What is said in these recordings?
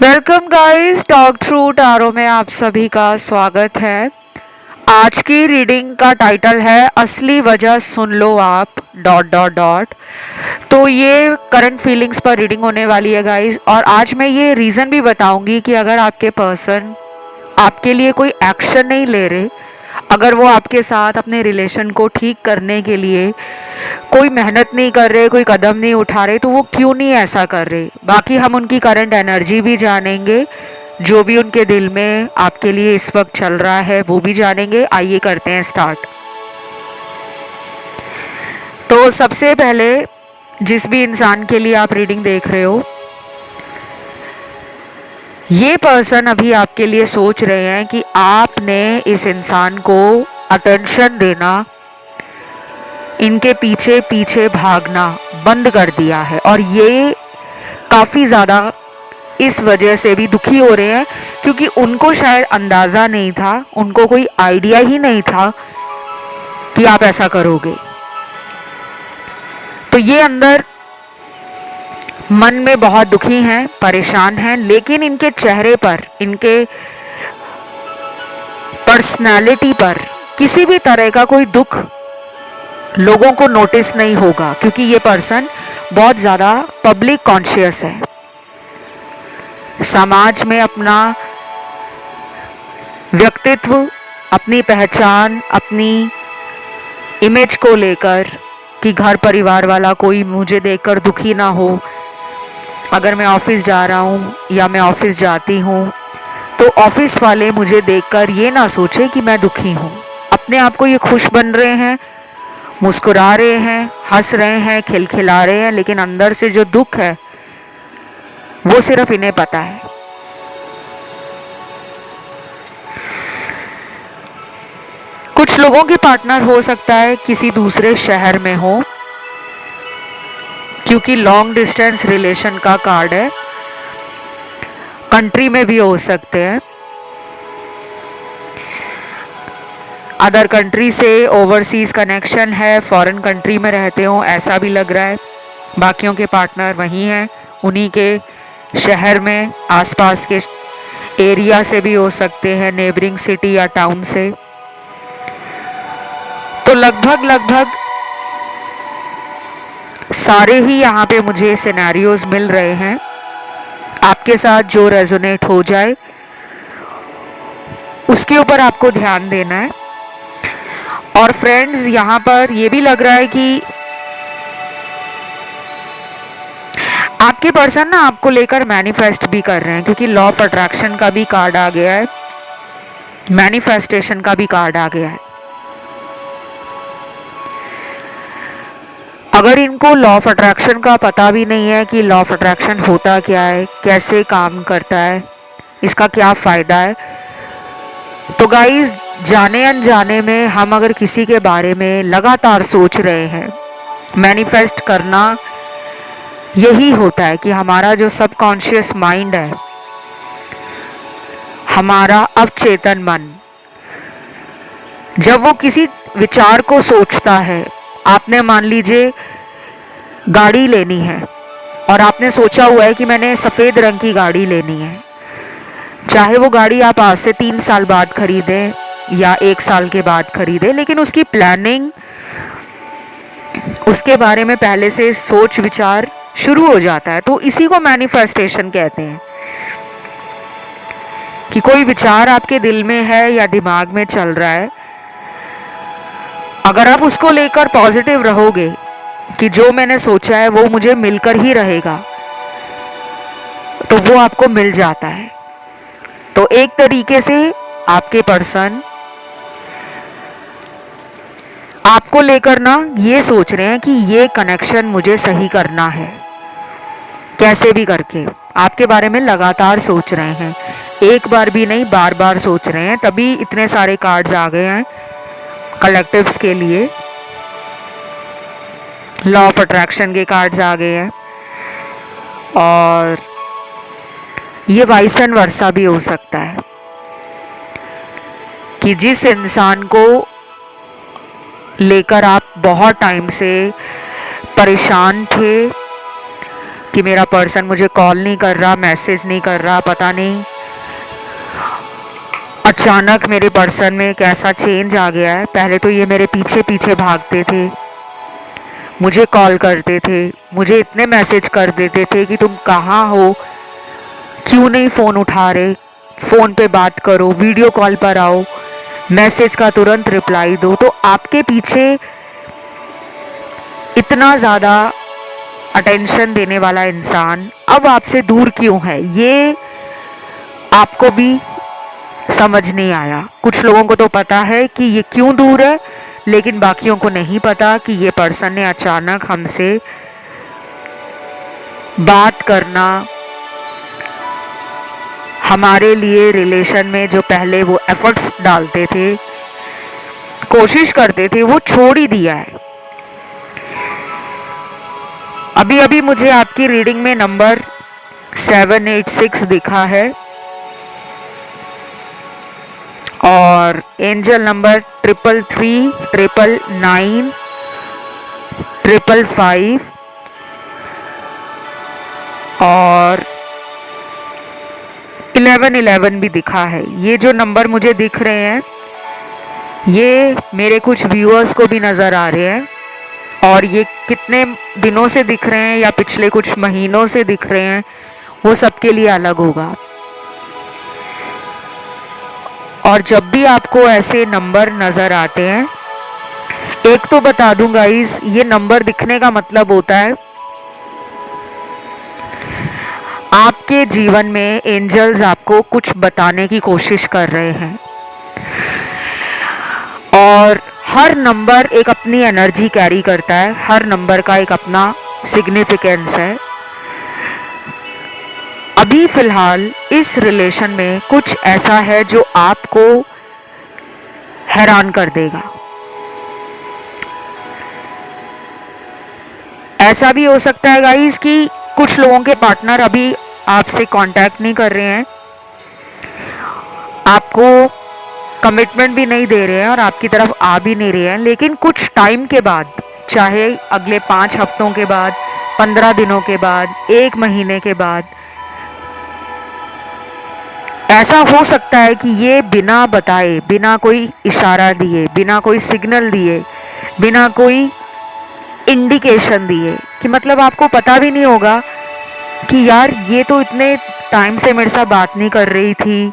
Welcome guys, Talk Through Tarot में आप सभी का स्वागत है। आज की रीडिंग का टाइटल है असली वजह सुन लो आप डॉट डॉट डॉट। तो ये करंट फीलिंग्स पर रीडिंग होने वाली है गाइस, और आज मैं ये रीज़न भी बताऊंगी कि अगर आपके पर्सन आपके लिए कोई एक्शन नहीं ले रहे, अगर वो आपके साथ अपने रिलेशन को ठीक करने के लिए कोई मेहनत नहीं कर रहे, कोई कदम नहीं उठा रहे, तो वो क्यों नहीं ऐसा कर रहे। बाकी हम उनकी करंट एनर्जी भी जानेंगे, जो भी उनके दिल में आपके लिए इस वक्त चल रहा है वो भी जानेंगे। आइए करते हैं स्टार्ट। तो सबसे पहले जिस भी इंसान के लिए आप रीडिंग देख रहे हो, ये पर्सन अभी आपके लिए सोच रहे हैं कि आपने इस इंसान को अटेंशन देना, इनके पीछे पीछे भागना बंद कर दिया है, और ये काफ़ी ज़्यादा इस वजह से भी दुखी हो रहे हैं क्योंकि उनको शायद अंदाज़ा नहीं था, उनको कोई आइडिया ही नहीं था कि आप ऐसा करोगे। तो ये अंदर मन में बहुत दुखी हैं, परेशान हैं, लेकिन इनके चेहरे पर, इनके पर्सनालिटी पर किसी भी तरह का कोई दुख लोगों को नोटिस नहीं होगा, क्योंकि ये पर्सन बहुत ज़्यादा पब्लिक कॉन्शियस है। समाज में अपना व्यक्तित्व, अपनी पहचान, अपनी इमेज को लेकर कि घर परिवार वाला कोई मुझे देखकर दुखी ना हो, अगर मैं ऑफिस जा रहा हूँ या मैं ऑफिस जाती हूँ तो ऑफिस वाले मुझे देखकर ये ना सोचे कि मैं दुखी हूँ। अपने आप को ये खुश बन रहे हैं, मुस्कुरा रहे हैं, हंस रहे हैं, खिलखिला रहे हैं, लेकिन अंदर से जो दुख है वो सिर्फ इन्हें पता है। कुछ लोगों के पार्टनर हो सकता है किसी दूसरे शहर में हो, क्योंकि लॉन्ग डिस्टेंस रिलेशन का कार्ड है। कंट्री में भी हो सकते हैं, अदर कंट्री से ओवरसीज कनेक्शन है, फॉरेन कंट्री में रहते हो ऐसा भी लग रहा है। बाकियों के पार्टनर वहीं हैं, उन्हीं के शहर में, आसपास के एरिया से भी हो सकते हैं, नेबरिंग सिटी या टाउन से। तो लगभग सारे ही यहाँ पे मुझे सिनेरियोज मिल रहे हैं। आपके साथ जो रेजोनेट हो जाए उसके ऊपर आपको ध्यान देना है। और फ्रेंड्स, यहाँ पर ये भी लग रहा है कि आपके पर्सन ना आपको लेकर मैनिफेस्ट भी कर रहे हैं, क्योंकि लॉ ऑफ अट्रैक्शन का भी कार्ड आ गया है, मैनिफेस्टेशन का भी कार्ड आ गया है। अगर इनको लॉ ऑफ अट्रैक्शन का पता भी नहीं है कि लॉ ऑफ अट्रैक्शन होता क्या है, कैसे काम करता है, इसका क्या फ़ायदा है, तो गाइस, जाने अनजाने में हम अगर किसी के बारे में लगातार सोच रहे हैं, मैनिफेस्ट करना यही होता है कि हमारा जो सबकॉन्शियस माइंड है, हमारा अवचेतन मन, जब वो किसी विचार को सोचता है, आपने मान लीजिए गाड़ी लेनी है और आपने सोचा हुआ है कि मैंने सफ़ेद रंग की गाड़ी लेनी है, चाहे वो गाड़ी आप आज से 3 साल बाद खरीदें या 1 साल के बाद खरीदें, लेकिन उसकी प्लानिंग, उसके बारे में पहले से सोच विचार शुरू हो जाता है। तो इसी को मैनिफेस्टेशन कहते हैं कि कोई विचार आपके दिल में है या दिमाग में चल रहा है, अगर आप उसको लेकर पॉजिटिव रहोगे कि जो मैंने सोचा है वो मुझे मिलकर ही रहेगा, तो वो आपको मिल जाता है। तो एक तरीके से आपके पर्सन आपको लेकर ना ये सोच रहे हैं कि ये कनेक्शन मुझे सही करना है, कैसे भी करके आपके बारे में लगातार सोच रहे हैं, एक बार भी नहीं, बार बार सोच रहे हैं। तभी इतने सारे कार्ड्स आ गए हैं कलेक्टिव्स के लिए, लॉ ऑफ अट्रैक्शन के कार्ड्स आ गए हैं, और ये वाइस एंड वर्सा भी हो सकता है कि जिस इंसान को लेकर आप बहुत टाइम से परेशान थे, कि मेरा पर्सन मुझे कॉल नहीं कर रहा, मैसेज नहीं कर रहा, पता नहीं अचानक मेरे पर्सन में कैसा चेंज आ गया है। पहले तो ये मेरे पीछे पीछे भागते थे, मुझे कॉल करते थे, मुझे इतने मैसेज कर देते थे कि तुम कहाँ हो, क्यों नहीं फ़ोन उठा रहे, फ़ोन पे बात करो, वीडियो कॉल पर आओ, मैसेज का तुरंत रिप्लाई दो। तो आपके पीछे इतना ज़्यादा अटेंशन देने वाला इंसान अब आपसे दूर क्यों है, ये आपको भी समझ नहीं आया। कुछ लोगों को तो पता है कि ये क्यों दूर है, लेकिन बाकियों को नहीं पता कि ये पर्सन ने अचानक हमसे बात करना, हमारे लिए रिलेशन में जो पहले वो एफर्ट्स डालते थे, कोशिश करते थे, वो छोड़ ही दिया है। अभी अभी मुझे आपकी रीडिंग में नंबर 786 दिखा है और एंजल नंबर 333, 999, 555 और 1111 भी दिखा है। ये जो नंबर मुझे दिख रहे हैं ये मेरे कुछ व्यूअर्स को भी नज़र आ रहे हैं, और ये कितने दिनों से दिख रहे हैं या पिछले कुछ महीनों से दिख रहे हैं वो सबके लिए अलग होगा। और जब भी आपको ऐसे नंबर नज़र आते हैं, एक तो बता दूं गाइस, ये नंबर दिखने का मतलब होता है आपके जीवन में एंजल्स आपको कुछ बताने की कोशिश कर रहे हैं। और हर नंबर एक अपनी एनर्जी कैरी करता है, हर नंबर का एक अपना सिग्निफिकेंस है। अभी फिलहाल इस रिलेशन में कुछ ऐसा है जो आपको हैरान कर देगा। ऐसा भी हो सकता है गाइस कि कुछ लोगों के पार्टनर अभी आपसे कांटेक्ट नहीं कर रहे हैं, आपको कमिटमेंट भी नहीं दे रहे हैं और आपकी तरफ आ भी नहीं रहे हैं, लेकिन कुछ टाइम के बाद, चाहे अगले 5 हफ्तों के बाद, 15 दिनों के बाद, 1 महीने के बाद, ऐसा हो सकता है कि ये बिना बताए, बिना कोई इशारा दिए, बिना कोई सिग्नल दिए, बिना कोई इंडिकेशन दिए, कि मतलब आपको पता भी नहीं होगा कि यार ये तो इतने टाइम से मेरे साथ बात नहीं कर रही थी,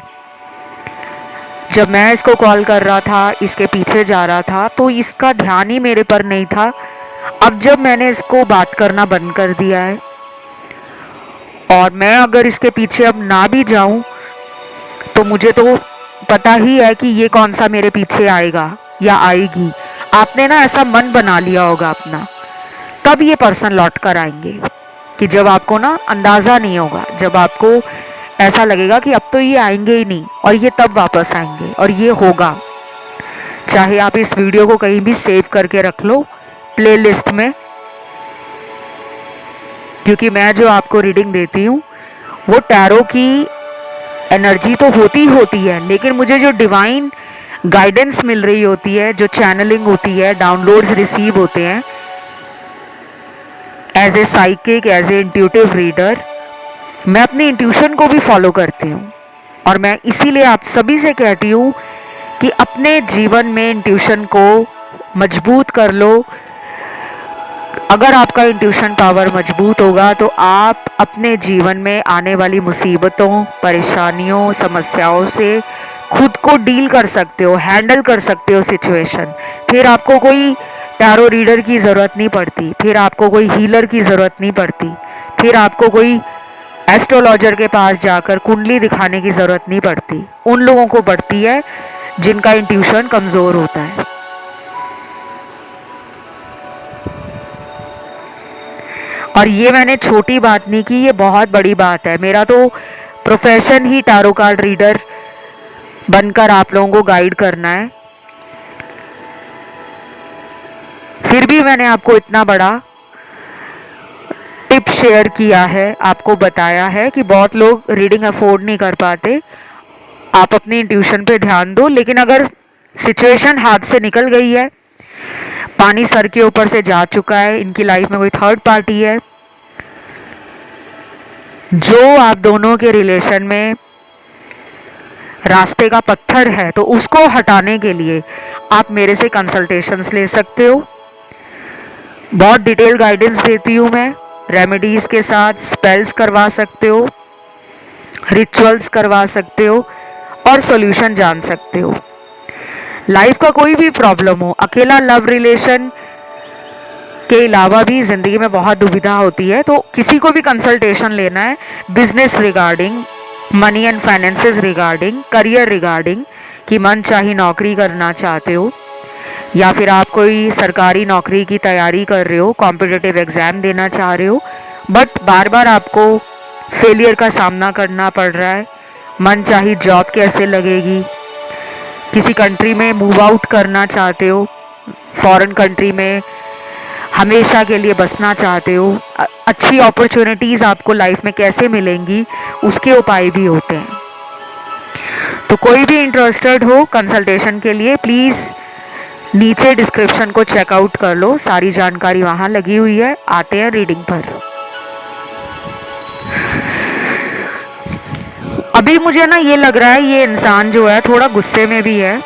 जब मैं इसको कॉल कर रहा था, इसके पीछे जा रहा था, तो इसका ध्यान ही मेरे पर नहीं था। अब जब मैंने इसको बात करना बंद कर दिया है और मैं अगर इसके पीछे अब ना भी जाऊं तो मुझे तो पता ही है कि ये कौन सा मेरे पीछे आएगा या आएगी। आपने ना ऐसा मन बना लिया होगा अपना, तब ये पर्सन लौट कर आएंगे, कि जब आपको ना अंदाज़ा नहीं होगा, जब आपको ऐसा लगेगा कि अब तो ये आएंगे ही नहीं, और ये तब वापस आएंगे और ये होगा। चाहे आप इस वीडियो को कहीं भी सेव करके रख लो प्लेलिस्ट में, क्योंकि मैं जो आपको रीडिंग देती हूँ वो टैरो की एनर्जी तो होती है, लेकिन मुझे जो डिवाइन गाइडेंस मिल रही होती है, जो चैनलिंग होती है, डाउनलोड्स रिसीव होते हैं as a psychic, as a intuitive reader, मैं अपनी इंट्यूशन को भी फॉलो करती हूँ। और मैं इसीलिए आप सभी से कहती हूँ कि अपने जीवन में इंट्यूशन को मजबूत कर लो। अगर आपका इंट्यूशन पावर मजबूत होगा तो आप अपने जीवन में आने वाली मुसीबतों, परेशानियों, समस्याओं से खुद को डील कर सकते हो, हैंडल कर सकते हो सिचुएशन। फिर आपको कोई टैरो रीडर की ज़रूरत नहीं पड़ती, फिर आपको कोई हीलर की ज़रूरत नहीं पड़ती, फिर आपको कोई एस्ट्रोलॉजर के पास जाकर कुंडली दिखाने की ज़रूरत नहीं पड़ती। उन लोगों को पड़ती है जिनका इंट्यूशन कमज़ोर होता है। और ये मैंने छोटी बात नहीं की, ये बहुत बड़ी बात है। मेरा तो प्रोफेशन ही टैरो कार्ड रीडर बनकर आप लोगों को गाइड करना है। फिर भी मैंने आपको इतना बड़ा टिप शेयर किया है, आपको बताया है कि बहुत लोग रीडिंग अफोर्ड नहीं कर पाते। आप अपनी इंट्यूशन पे ध्यान दो, लेकिन अगर सिचुएशन हाथ से निकल गई है, पानी सर के ऊपर से जा चुका है, इनकी लाइफ में कोई थर्ड पार्टी है, जो आप दोनों के रिलेशन में रास्ते का पत्थर है तो उसको हटाने के लिए आप मेरे से कंसल्टेशंस ले सकते हो। बहुत डिटेल गाइडेंस देती हूँ मैं, रेमेडीज़ के साथ स्पेल्स करवा सकते हो, रिचुअल्स करवा सकते हो और सॉल्यूशन जान सकते हो। लाइफ का कोई भी प्रॉब्लम हो, अकेला लव रिलेशन के अलावा भी ज़िंदगी में बहुत दुविधा होती है, तो किसी को भी कंसल्टेशन लेना है business regarding, money and finances regarding, career regarding कि मन चाही नौकरी करना चाहते हो या फिर आप कोई सरकारी नौकरी की तैयारी कर रहे हो, कॉम्पिटिटिव एग्ज़ाम देना चाह रहे हो, बट बार बार आपको फेलियर का सामना करना पड़ रहा है, मन चाही जॉब कैसे लगेगी, किसी कंट्री में मूव आउट करना चाहते हो, फॉरेन कंट्री में हमेशा के लिए बसना चाहते हो, अच्छी अपॉर्चुनिटीज़ आपको लाइफ में कैसे मिलेंगी, उसके उपाय भी होते हैं। तो कोई भी इंटरेस्टेड हो कंसल्टेशन के लिए प्लीज़ नीचे डिस्क्रिप्शन को चेकआउट कर लो, सारी जानकारी वहाँ लगी हुई है। आते हैं रीडिंग पर। अभी मुझे ना ये लग रहा है ये इंसान जो है थोड़ा गुस्से में भी है।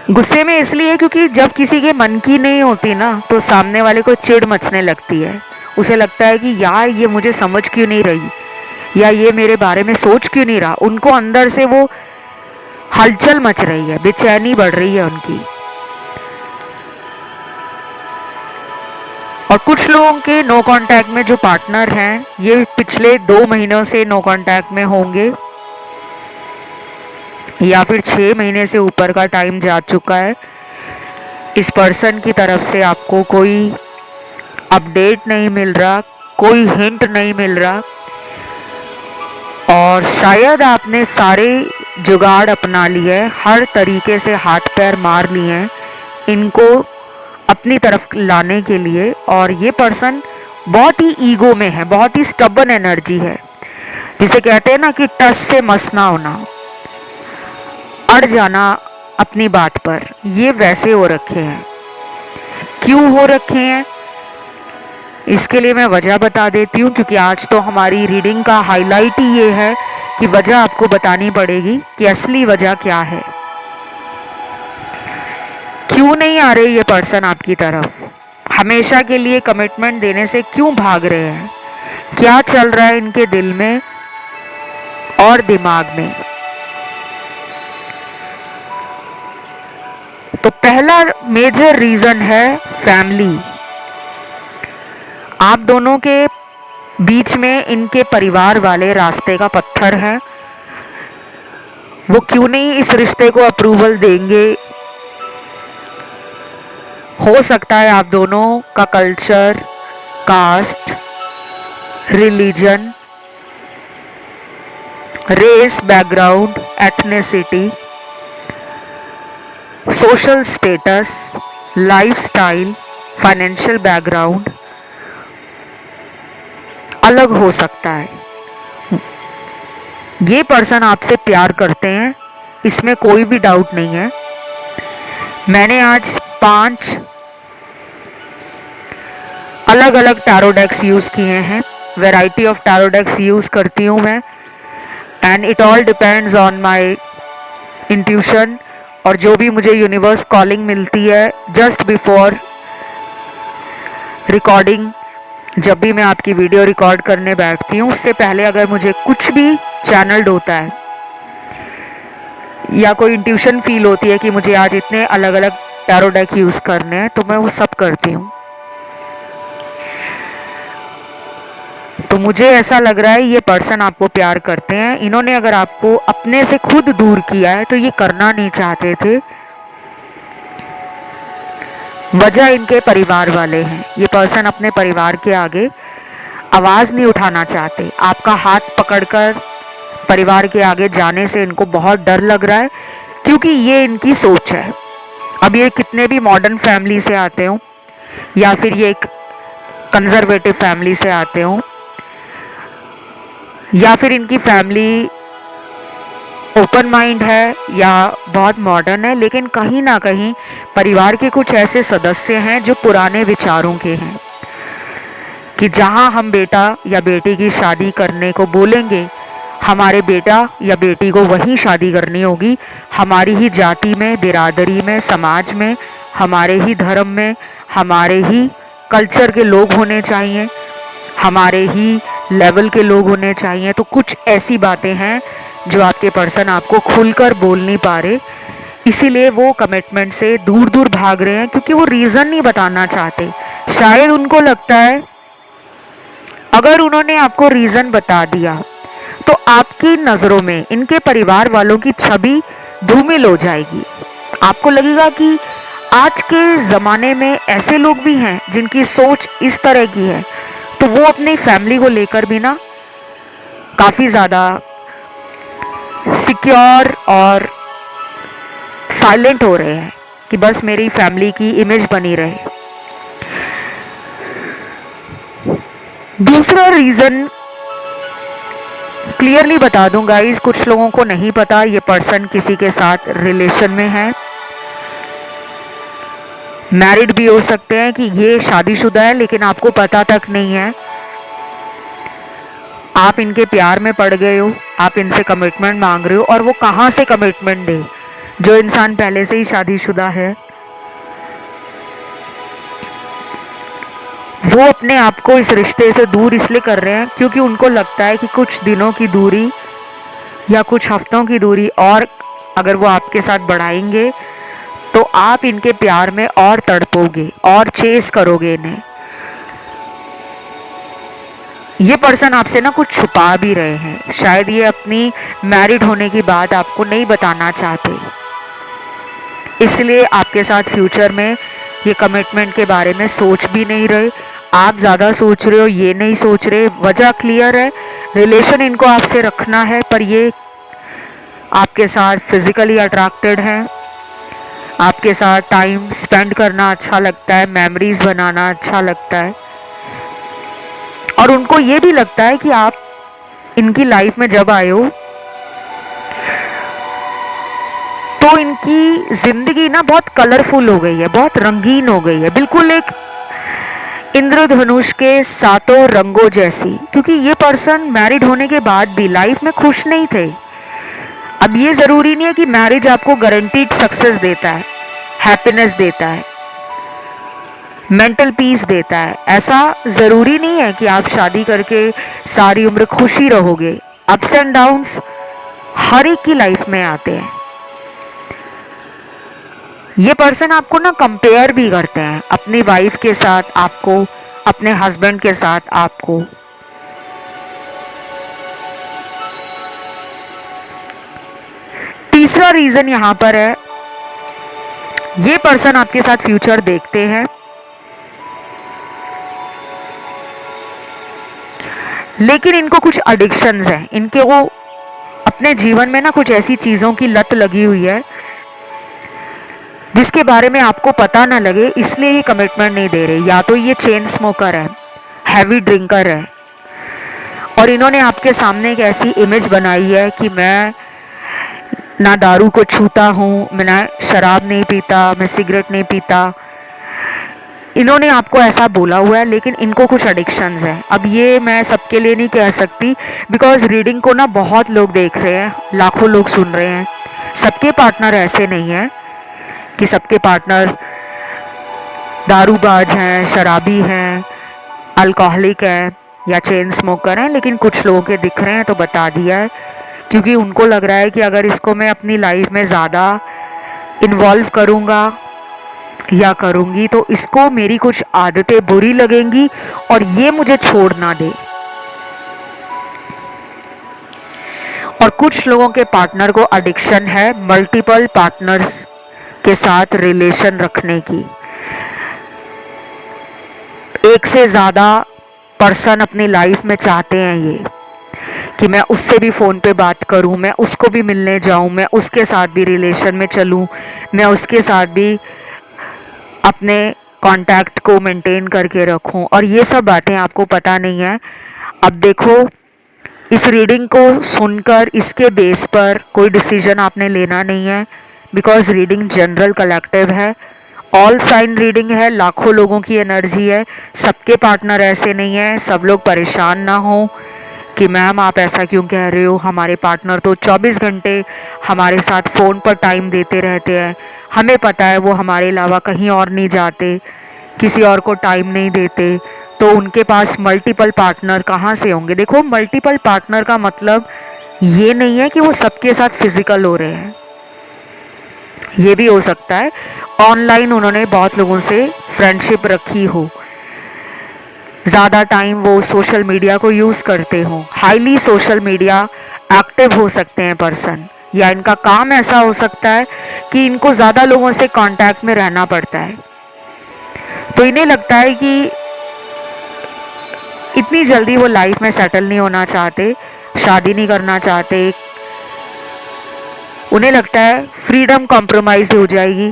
गुस्से में इसलिए क्योंकि जब किसी के मन की नहीं होती ना तो सामने वाले को चिढ़ मचने लगती है। उसे लगता है कि यार ये मुझे समझ क्यों नहीं रही या ये मेरे बारे में सोच क्यों नहीं रहा। उनको अंदर से वो हलचल मच रही है, बेचैनी बढ़ रही है उनकी। और कुछ लोगों के नो कांटेक्ट में जो पार्टनर हैं ये पिछले 2 महीनों से नो कांटेक्ट में होंगे या फिर 6 महीने से ऊपर का टाइम जा चुका है। इस पर्सन की तरफ से आपको कोई अपडेट नहीं मिल रहा, कोई हिंट नहीं मिल रहा और शायद आपने सारे जुगाड़ अपना लिए, हर तरीके से हाथ पैर मार लिए हैं इनको अपनी तरफ लाने के लिए। और ये पर्सन बहुत ही ईगो में है, बहुत ही स्टबन एनर्जी है, जिसे कहते हैं ना कि टस से मस ना होना, अड़ जाना अपनी बात पर। ये वैसे हो रखे हैं। क्यों हो रखे हैं इसके लिए मैं वजह बता देती हूँ, क्योंकि आज तो हमारी रीडिंग का हाईलाइट ही ये है कि वजह आपको बतानी पड़ेगी कि असली वजह क्या है। क्यों नहीं आ रहे ये पर्सन आपकी तरफ, हमेशा के लिए कमिटमेंट देने से क्यों भाग रहे हैं, क्या चल रहा है इनके दिल में और दिमाग में। तो पहला मेजर रीजन है फैमिली। आप दोनों के बीच में इनके परिवार वाले रास्ते का पत्थर है। वो क्यों नहीं इस रिश्ते को अप्रूवल देंगे। हो सकता है आप दोनों का culture, caste, religion, race, background, ethnicity, social status, lifestyle, financial background अलग हो सकता है। ये पर्सन आपसे प्यार करते हैं, इसमें कोई भी डाउट नहीं है। मैंने आज 5 अलग अलग टैरो डेक्स यूज़ किए हैं। Variety of tarot decks use करती हूँ मैं, and it all depends on my intuition. और जो भी मुझे यूनिवर्स कॉलिंग मिलती है जस्ट बिफोर रिकॉर्डिंग, जब भी मैं आपकी वीडियो रिकॉर्ड करने बैठती हूँ उससे पहले अगर मुझे कुछ भी चैनल्ड होता है या कोई इंट्यूशन फील होती है कि मुझे आज इतने अलग अलग टैरो डेक यूज़ करने हैं तो मैं वो सब करती हूँ। तो मुझे ऐसा लग रहा है ये पर्सन आपको प्यार करते हैं। इन्होंने अगर आपको अपने से खुद दूर किया है तो ये करना नहीं चाहते थे। वजह इनके परिवार वाले हैं। ये पर्सन अपने परिवार के आगे आवाज़ नहीं उठाना चाहते। आपका हाथ पकड़कर परिवार के आगे जाने से इनको बहुत डर लग रहा है, क्योंकि ये इनकी सोच है। अब ये कितने भी मॉडर्न फैमिली से आते हो या फिर ये एक कंजर्वेटिव फैमिली से आते हो या फिर इनकी फैमिली ओपन माइंड है या बहुत मॉडर्न है, लेकिन कहीं ना कहीं परिवार के कुछ ऐसे सदस्य हैं जो पुराने विचारों के हैं। कि जहाँ हम बेटा या बेटी की शादी करने को बोलेंगे, हमारे बेटा या बेटी को वहीं शादी करनी होगी, हमारी ही जाति में, बिरादरी में, समाज में, हमारे ही धर्म में, हमारे ही कल्चर के लोग होने चाहिए, हमारे ही लेवल के लोग होने चाहिए। तो कुछ ऐसी बातें हैं जो आपके पर्सन आपको खुलकर बोल नहीं पा रहे, इसीलिए वो कमिटमेंट से दूर दूर भाग रहे हैं, क्योंकि वो रीज़न नहीं बताना चाहते। शायद उनको लगता है अगर उन्होंने आपको रीज़न बता दिया तो आपकी नज़रों में इनके परिवार वालों की छवि धूमिल हो जाएगी। आपको लगेगा कि आज के ज़माने में ऐसे लोग भी हैं जिनकी सोच इस तरह की है, तो वो अपनी फैमिली को लेकर भी ना काफ़ी ज़्यादा सिक्योर और साइलेंट हो रहे हैं कि बस मेरी फैमिली की इमेज बनी रहे। दूसरा रीज़न क्लियरली बता दूं गाइस, कुछ लोगों को नहीं पता ये पर्सन किसी के साथ रिलेशन में है, मैरिड भी हो सकते हैं कि ये शादीशुदा है लेकिन आपको पता तक नहीं है। आप इनके प्यार में पड़ गए हो, आप इनसे कमिटमेंट मांग रहे हो, और वो कहाँ से कमिटमेंट दे जो इंसान पहले से ही शादीशुदा है। वो अपने आप को इस रिश्ते से दूर इसलिए कर रहे हैं क्योंकि उनको लगता है कि कुछ दिनों की दूरी या कुछ हफ्तों की दूरी और अगर वो आपके साथ बढ़ाएंगे तो आप इनके प्यार में और तड़पोगे और चेस करोगे इन्हें। ये पर्सन आपसे ना कुछ छुपा भी रहे हैं, शायद ये अपनी मैरिड होने की बात आपको नहीं बताना चाहते, इसलिए आपके साथ फ्यूचर में ये कमिटमेंट के बारे में सोच भी नहीं रहे। आप ज़्यादा सोच रहे हो, ये नहीं सोच रहे। वजह क्लियर है, रिलेशन इनको आपसे रखना है, पर ये आपके साथ फिजिकली अट्रैक्टेड हैं, आपके साथ टाइम स्पेंड करना अच्छा लगता है, मेमोरीज बनाना अच्छा लगता है, और उनको ये भी लगता है कि आप इनकी लाइफ में जब आए हो तो इनकी जिंदगी ना बहुत कलरफुल हो गई है, बहुत रंगीन हो गई है, बिल्कुल एक इंद्रधनुष के सातों रंगों जैसी। क्योंकि ये पर्सन मैरिड होने के बाद भी लाइफ में खुश नहीं थे। अब ये ज़रूरी नहीं है कि मैरिज आपको गारंटीड सक्सेस देता है, हैप्पीनेस देता है, मेंटल पीस देता है। ऐसा ज़रूरी नहीं है कि आप शादी करके सारी उम्र खुशी रहोगे। अप्स एंड डाउन्स हर एक की लाइफ में आते हैं। ये पर्सन आपको ना कंपेयर भी करते हैं अपनी वाइफ के साथ, आपको अपने हस्बैंड के साथ आपको। तीसरा रीजन यहां पर है, ये पर्सन आपके साथ फ्यूचर देखते हैं, लेकिन इनको कुछ एडिक्शंस हैं, इनके वो अपने जीवन में ना कुछ ऐसी चीज़ों की लत लगी हुई है जिसके बारे में आपको पता ना लगे, इसलिए ये कमिटमेंट नहीं दे रहे। या तो ये चेन स्मोकर है, हैवी ड्रिंकर है, और इन्होंने आपके सामने एक ऐसी इमेज बनाई है कि मैं ना दारू को छूता हूँ, मैं ना शराब नहीं पीता, मैं सिगरेट नहीं पीता। इन्होंने आपको ऐसा बोला हुआ है, लेकिन इनको कुछ एडिक्शंस हैं। अब ये मैं सबके लिए नहीं कह सकती, बिकॉज रीडिंग को ना बहुत लोग देख रहे हैं, लाखों लोग सुन रहे हैं। सबके पार्टनर ऐसे नहीं हैं कि सबके पार्टनर दारूबाज हैं, शराबी हैं, अल्कोहलिक हैं या चेन स्मोकर हैं, लेकिन कुछ लोगों के दिख रहे हैं तो बता दिया है, क्योंकि उनको लग रहा है कि अगर इसको मैं अपनी लाइफ में ज़्यादा इन्वॉल्व करूँगा या करूँगी तो इसको मेरी कुछ आदतें बुरी लगेंगी और ये मुझे छोड़ ना दे। और कुछ लोगों के पार्टनर को एडिक्शन है मल्टीपल पार्टनर्स के साथ रिलेशन रखने की। एक से ज़्यादा पर्सन अपनी लाइफ में चाहते हैं ये कि मैं उससे भी फ़ोन पे बात करूं, मैं उसको भी मिलने जाऊं, मैं उसके साथ भी रिलेशन में चलूं, मैं उसके साथ भी अपने कांटेक्ट को मेंटेन करके रखूं। और ये सब बातें आपको पता नहीं है। अब देखो, इस रीडिंग को सुनकर इसके बेस पर कोई डिसीजन आपने लेना नहीं है, बिकॉज रीडिंग जनरल कलेक्टिव है ऑल साइन रीडिंग है, लाखों लोगों की एनर्जी है, सबके पार्टनर ऐसे नहीं है। सब लोग परेशान ना हो कि मैम आप ऐसा क्यों कह रहे हो, हमारे पार्टनर तो 24 घंटे हमारे साथ फ़ोन पर टाइम देते रहते हैं, हमें पता है वो हमारे अलावा कहीं और नहीं जाते, किसी और को टाइम नहीं देते, तो उनके पास मल्टीपल पार्टनर कहाँ से होंगे। देखो, मल्टीपल पार्टनर का मतलब ये नहीं है कि वो सबके साथ फिजिकल हो रहे हैं, ये भी हो सकता है ऑनलाइन उन्होंने बहुत लोगों से फ्रेंडशिप रखी हो, ज़्यादा टाइम वो सोशल मीडिया को यूज़ करते हो, हाईली सोशल मीडिया एक्टिव हो सकते हैं पर्सन, या इनका काम ऐसा हो सकता है कि इनको ज़्यादा लोगों से कांटेक्ट में रहना पड़ता है, तो इन्हें लगता है कि इतनी जल्दी वो लाइफ में सेटल नहीं होना चाहते, शादी नहीं करना चाहते। उन्हें लगता है फ्रीडम कॉम्प्रोमाइज हो जाएगी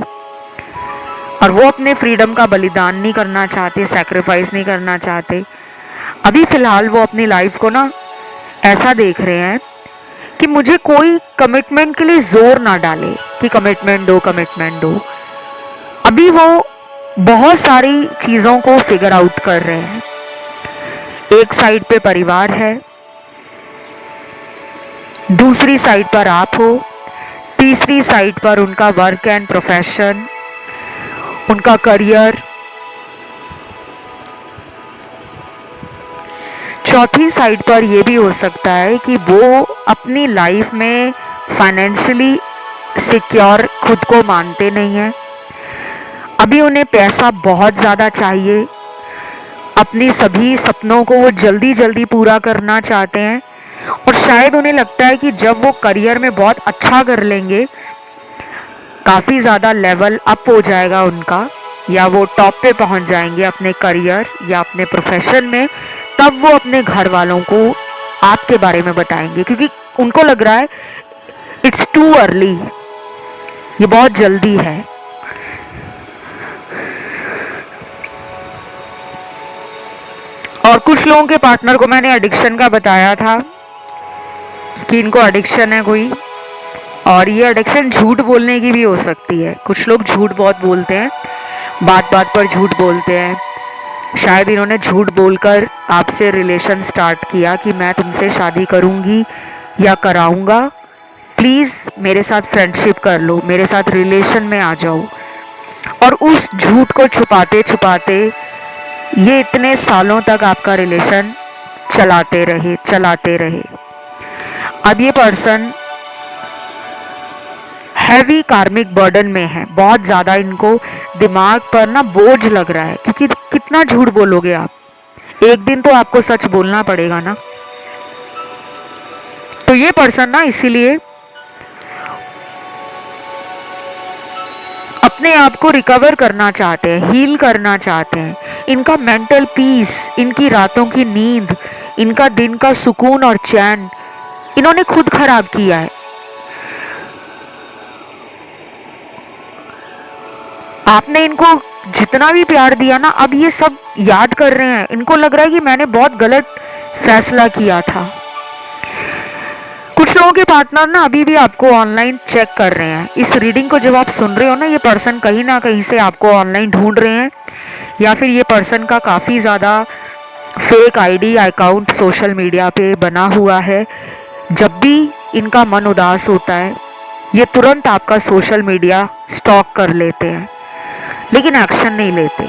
और वो अपने फ्रीडम का बलिदान नहीं करना चाहते, सैक्रिफाइस नहीं करना चाहते। अभी फ़िलहाल वो अपनी लाइफ को ना ऐसा देख रहे हैं कि मुझे कोई कमिटमेंट के लिए ज़ोर ना डाले कि कमिटमेंट दो, कमिटमेंट दो। अभी वो बहुत सारी चीज़ों को फिगर आउट कर रहे हैं। एक साइड पे परिवार है, दूसरी साइड पर आप हो, तीसरी साइड पर उनका वर्क एंड प्रोफेशन, उनका करियर, चौथी साइड पर यह भी हो सकता है कि वो अपनी लाइफ में फाइनेंशियली सिक्योर खुद को मानते नहीं हैं। अभी उन्हें पैसा बहुत ज़्यादा चाहिए, अपनी सभी सपनों को वो जल्दी जल्दी पूरा करना चाहते हैं, और शायद उन्हें लगता है कि जब वो करियर में बहुत अच्छा कर लेंगे, काफ़ी ज़्यादा लेवल अप हो जाएगा उनका, या वो टॉप पे पहुंच जाएंगे अपने करियर या अपने प्रोफेशन में, तब वो अपने घर वालों को आपके बारे में बताएंगे, क्योंकि उनको लग रहा है इट्स टू अर्ली, ये बहुत जल्दी है। और कुछ लोगों के पार्टनर को मैंने एडिक्शन का बताया था कि इनको एडिक्शन है कोई, और ये एडिक्शन झूठ बोलने की भी हो सकती है। कुछ लोग झूठ बहुत बोलते हैं, बात बात पर झूठ बोलते हैं। शायद इन्होंने झूठ बोलकर आपसे रिलेशन स्टार्ट किया कि मैं तुमसे शादी करूंगी या कराऊंगा, प्लीज़ मेरे साथ फ्रेंडशिप कर लो, मेरे साथ रिलेशन में आ जाओ। और उस झूठ को छुपाते छुपाते ये इतने सालों तक आपका रिलेशन चलाते रहे। अब ये पर्सन हैवी कार्मिक बर्डन में है, बहुत ज़्यादा इनको दिमाग पर ना बोझ लग रहा है, क्योंकि कितना झूठ बोलोगे आप, एक दिन तो आपको सच बोलना पड़ेगा ना। तो ये पर्सन ना इसीलिए अपने आप को रिकवर करना चाहते हैं, हील करना चाहते हैं। इनका मेंटल पीस, इनकी रातों की नींद, इनका दिन का सुकून और चैन इन्होंने खुद खराब किया है। आपने इनको जितना भी प्यार दिया ना, अब ये सब याद कर रहे हैं, इनको लग रहा है कि मैंने बहुत गलत फैसला किया था। कुछ लोगों के पार्टनर ना अभी भी आपको ऑनलाइन चेक कर रहे हैं। इस रीडिंग को जब आप सुन रहे हो ना, ये पर्सन कहीं ना कहीं से आपको ऑनलाइन ढूंढ रहे हैं, या फिर ये पर्सन का काफ़ी ज़्यादा fake ID account social media पे बना हुआ है। जब भी इनका मन उदास होता है, ये तुरंत आपका सोशल मीडिया स्टॉक कर लेते हैं, लेकिन एक्शन नहीं लेते।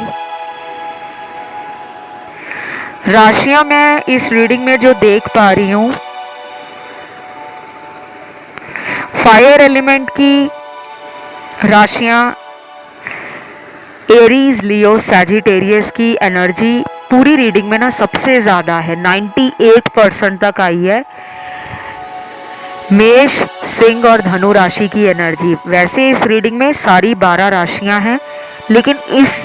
राशियां मैं इस रीडिंग में जो देख पा रही हूँ, फायर एलिमेंट की राशियां, एरीज, लियो, सैजिटेरियस की एनर्जी पूरी रीडिंग में ना सबसे ज़्यादा है, 98% तक आई है। मेष, सिंह और धनु राशि की एनर्जी। वैसे इस रीडिंग में सारी 12 राशियां हैं, लेकिन इस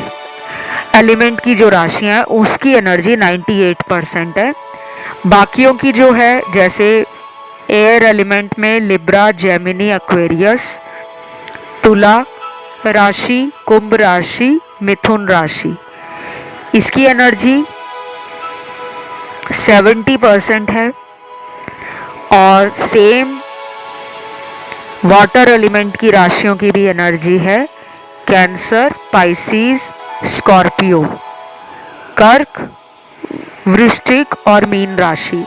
एलिमेंट की जो राशियां हैं उसकी एनर्जी 98% है। बाकियों की जो है, जैसे एयर एलिमेंट में लिब्रा, जेमिनी, एक्वेरियस, तुला राशि, कुंभ राशि, मिथुन राशि, इसकी एनर्जी 70% है। और सेम वाटर एलिमेंट की राशियों की भी एनर्जी है कैंसर, पाइसिस, स्कॉर्पियो, कर्क, वृश्चिक और मीन राशि,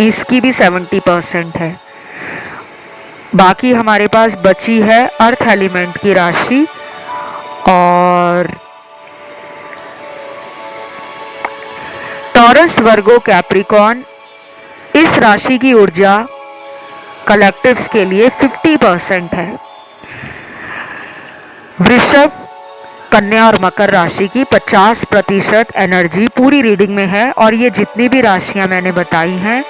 इसकी भी 70% है। बाकी हमारे पास बची है अर्थ एलिमेंट की राशि और टॉरस, वर्गो, कैप्रिकॉर्न। इस राशि की ऊर्जा कलेक्टिव्स के लिए 50% है। वृषभ, कन्या और मकर राशि की 50% एनर्जी पूरी रीडिंग में है। और ये जितनी भी राशियां मैंने बताई हैं,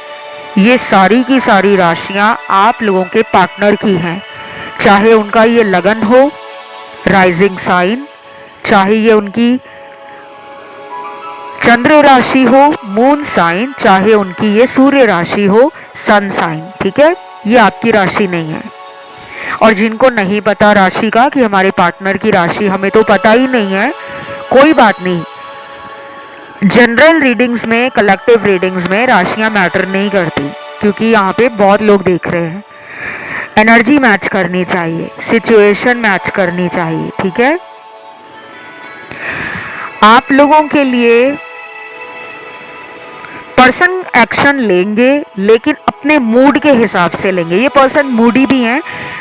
ये सारी की सारी राशियां आप लोगों के पार्टनर की हैं। चाहे उनका ये लगन हो, राइजिंग साइन, चाहे ये उनकी चंद्र राशि हो, मून साइन, चाहे उनकी ये सूर्य राशि हो, सन साइन। ठीक है, ये आपकी राशि नहीं है। और जिनको नहीं पता राशि का कि हमारे पार्टनर की राशि हमें तो पता ही नहीं है, कोई बात नहीं। जनरल रीडिंग्स में, कलेक्टिव रीडिंग्स में राशियां मैटर नहीं करती, क्योंकि यहाँ पे बहुत लोग देख रहे हैं। एनर्जी मैच करनी चाहिए, सिचुएशन मैच करनी चाहिए। ठीक है, आप लोगों के लिए पर्सन एक्शन लेंगे, लेकिन अपने मूड के हिसाब से लेंगे। ये पर्सन मूडी भी हैं,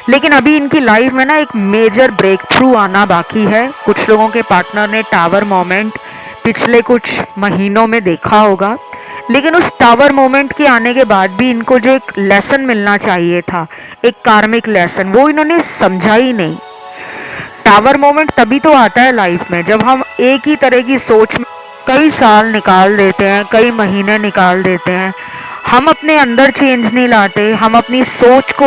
लेकिन अभी इनकी लाइफ में ना एक मेजर ब्रेक थ्रू आना बाकी है। कुछ लोगों के पार्टनर ने टावर मोमेंट पिछले कुछ महीनों में देखा होगा, लेकिन उस टावर मोमेंट के आने के बाद भी इनको जो एक लेसन मिलना चाहिए था, एक कार्मिक लेसन, वो इन्होंने समझा ही नहीं। टावर मोमेंट तभी तो आता है लाइफ में जब हम एक ही तरह की सोच में कई साल निकाल देते हैं, कई महीने निकाल देते हैं। हम अपने अंदर चेंज नहीं लाते, हम अपनी सोच को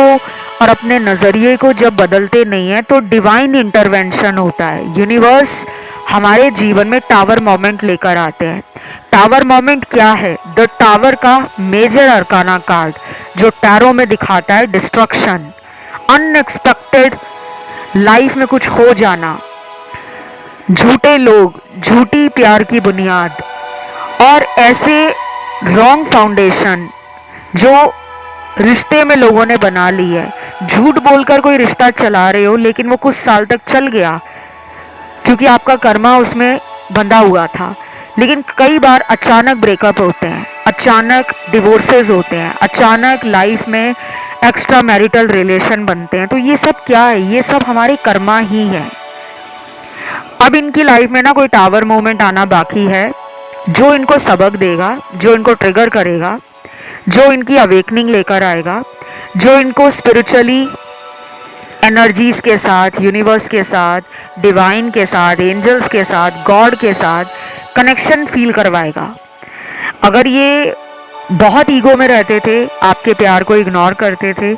और अपने नज़रिए को जब बदलते नहीं हैं, तो डिवाइन इंटरवेंशन होता है। यूनिवर्स हमारे जीवन में टावर मोमेंट लेकर आते हैं। टावर मोमेंट क्या है? द टावर का मेजर अरकाना कार्ड जो टैरो में दिखाता है डिस्ट्रक्शन, अनएक्सपेक्टेड, लाइफ में कुछ हो जाना, झूठे लोग, झूठी प्यार की बुनियाद और ऐसे रॉन्ग फाउंडेशन जो रिश्ते में लोगों ने बना ली है। झूठ बोलकर कोई रिश्ता चला रहे हो, लेकिन वो कुछ साल तक चल गया क्योंकि आपका कर्मा उसमें बंधा हुआ था। लेकिन कई बार अचानक ब्रेकअप होते हैं, अचानक डिवोर्सेस होते हैं, अचानक लाइफ में एक्स्ट्रा मैरिटल रिलेशन बनते हैं। तो ये सब क्या है? ये सब हमारे कर्मा ही है। अब इनकी लाइफ में ना कोई टावर मोमेंट आना बाकी है जो इनको सबक देगा, जो इनको ट्रिगर करेगा, जो इनकी अवेकनिंग लेकर आएगा, जो इनको स्पिरिचुअली एनर्जीज के साथ, यूनिवर्स के साथ, डिवाइन के साथ, एंजल्स के साथ, गॉड के साथ कनेक्शन फील करवाएगा। अगर ये बहुत ईगो में रहते थे, आपके प्यार को इग्नोर करते थे,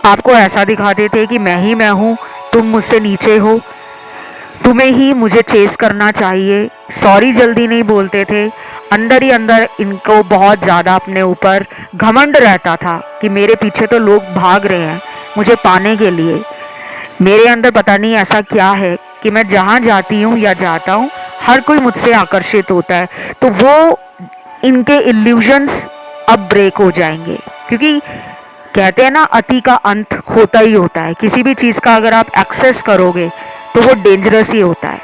आपको ऐसा दिखाते थे कि मैं ही मैं हूँ, तुम मुझसे नीचे हो, तुम्हें ही मुझे चेस करना चाहिए, सॉरी जल्दी नहीं बोलते थे, अंदर ही अंदर इनको बहुत ज़्यादा अपने ऊपर घमंड रहता था कि मेरे पीछे तो लोग भाग रहे हैं मुझे पाने के लिए, मेरे अंदर पता नहीं ऐसा क्या है कि मैं जहाँ जाती हूँ या जाता हूँ हर कोई मुझसे आकर्षित होता है। तो वो इनके इल्यूजन्स अब ब्रेक हो जाएंगे, क्योंकि कहते हैं ना अति का अंत होता ही होता है। किसी भी चीज़ का अगर आप एक्सेस करोगे तो वो डेंजरस ही होता है।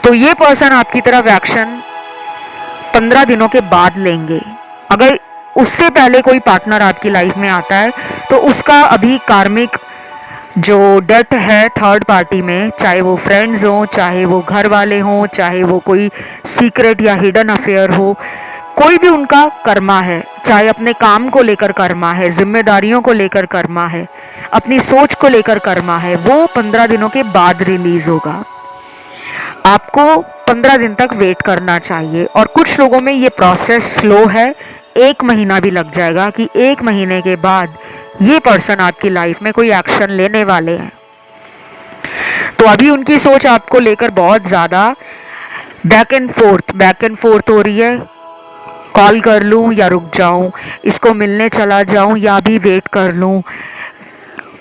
तो ये पर्सन आपकी तरफ एक्शन 15 दिनों के बाद लेंगे। अगर उससे पहले कोई पार्टनर आपकी लाइफ में आता है तो उसका अभी कार्मिक जो डेट है थर्ड पार्टी में, चाहे वो फ्रेंड्स हो, चाहे वो घर वाले हों, चाहे वो कोई सीक्रेट या हिडन अफेयर हो, कोई भी उनका कर्मा है, चाहे अपने काम को लेकर कर्मा है, जिम्मेदारियों को लेकर कर्मा है, अपनी सोच को लेकर कर्मा है, वो 15 दिनों के बाद रिलीज होगा। आपको 15 दिन तक वेट करना चाहिए। और कुछ लोगों में ये प्रोसेस स्लो है, 1 महीना भी लग जाएगा कि 1 महीने के बाद ये पर्सन आपकी लाइफ में कोई एक्शन लेने वाले हैं। तो अभी उनकी सोच आपको लेकर बहुत ज़्यादा बैक एंड फोर्थ हो रही है। कॉल कर लूँ या रुक जाऊँ, इसको मिलने चला जाऊँ या भी वेट कर लूँ।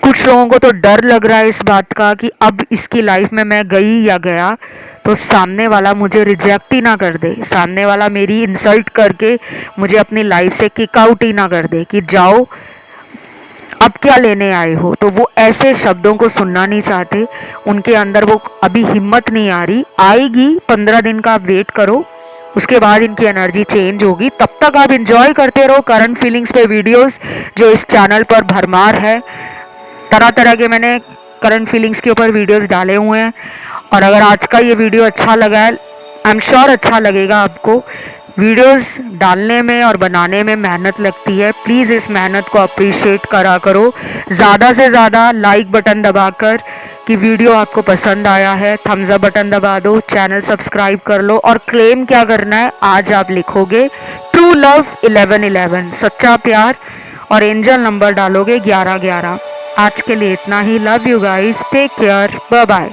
कुछ लोगों को तो डर लग रहा है इस बात का कि अब इसकी लाइफ में मैं गई या गया तो सामने वाला मुझे रिजेक्ट ही ना कर दे, सामने वाला मेरी इंसल्ट करके मुझे अपनी लाइफ से किक आउट ही ना कर दे कि जाओ अब क्या लेने आए हो, तो वो ऐसे शब्दों को सुनना नहीं चाहते, उनके अंदर वो अभी हिम्मत नहीं आ रही, आएगी 15 दिन का आप वेट करो, उसके बाद इनकी एनर्जी चेंज होगी। तब तक आप इंजॉय करते रहो करंट फीलिंग्स पे वीडियोस जो इस चैनल पर भरमार है। तरह तरह के मैंने करंट फीलिंग्स के ऊपर वीडियोस डाले हुए हैं। और अगर आज का ये वीडियो अच्छा लगा है, आई एम श्योर अच्छा लगेगा आपको। वीडियोस डालने में और बनाने में मेहनत लगती है, प्लीज़ इस मेहनत को अप्रिशिएट करा करो। ज़्यादा से ज़्यादा लाइक बटन दबाकर कि वीडियो आपको पसंद आया है, थम्स अप बटन दबा दो, चैनल सब्सक्राइब कर लो। और क्लेम क्या करना है, आज आप लिखोगे ट्रू लव 1111, सच्चा प्यार, और एंजल नंबर डालोगे 1111। आज के लिए इतना ही। Love you guys, take care, bye bye.